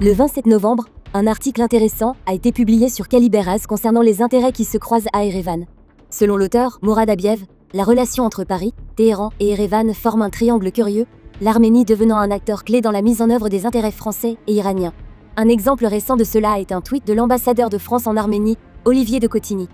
Le 27 novembre, un article intéressant a été publié sur Caliberaz concernant les intérêts qui se croisent à Erevan. Selon l'auteur, Mourad Abiev, la relation entre Paris, Téhéran et Erevan forme un triangle curieux, l'Arménie devenant un acteur clé dans la mise en œuvre des intérêts français et iraniens. Un exemple récent de cela est un tweet de l'ambassadeur de France en Arménie, Olivier de Cotigny.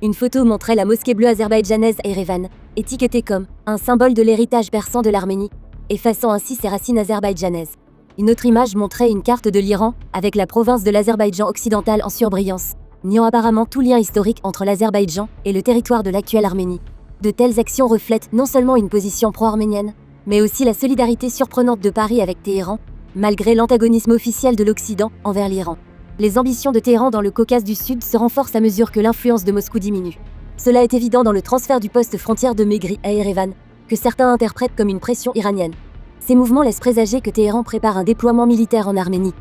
Une photo montrait la mosquée bleue azerbaïdjanaise à Erevan, étiquetée comme un symbole de l'héritage persan de l'Arménie, effaçant ainsi ses racines azerbaïdjanaises. Une autre image montrait une carte de l'Iran, avec la province de l'Azerbaïdjan occidental en surbrillance, niant apparemment tout lien historique entre l'Azerbaïdjan et le territoire de l'actuelle Arménie. De telles actions reflètent non seulement une position pro-arménienne, mais aussi la solidarité surprenante de Paris avec Téhéran, malgré l'antagonisme officiel de l'Occident envers l'Iran. Les ambitions de Téhéran dans le Caucase du Sud se renforcent à mesure que l'influence de Moscou diminue. Cela est évident dans le transfert du poste frontière de Megri à Erevan, que certains interprètent comme une pression iranienne. Ces mouvements laissent présager que Téhéran prépare un déploiement militaire en Arménie.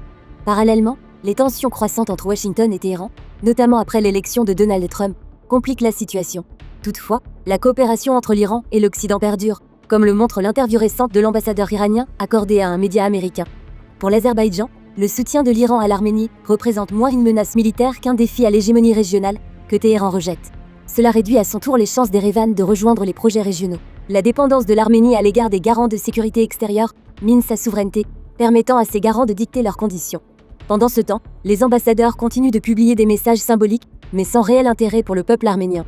Parallèlement, les tensions croissantes entre Washington et Téhéran, notamment après l'élection de Donald Trump, compliquent la situation. Toutefois, la coopération entre l'Iran et l'Occident perdure, comme le montre l'interview récente de l'ambassadeur iranien accordée à un média américain. Pour l'Azerbaïdjan, le soutien de l'Iran à l'Arménie représente moins une menace militaire qu'un défi à l'hégémonie régionale que Téhéran rejette. Cela réduit à son tour les chances d'Erevan de rejoindre les projets régionaux. La dépendance de l'Arménie à l'égard des garants de sécurité extérieure mine sa souveraineté, permettant à ces garants de dicter leurs conditions. Pendant ce temps, les ambassadeurs continuent de publier des messages symboliques, mais sans réel intérêt pour le peuple arménien.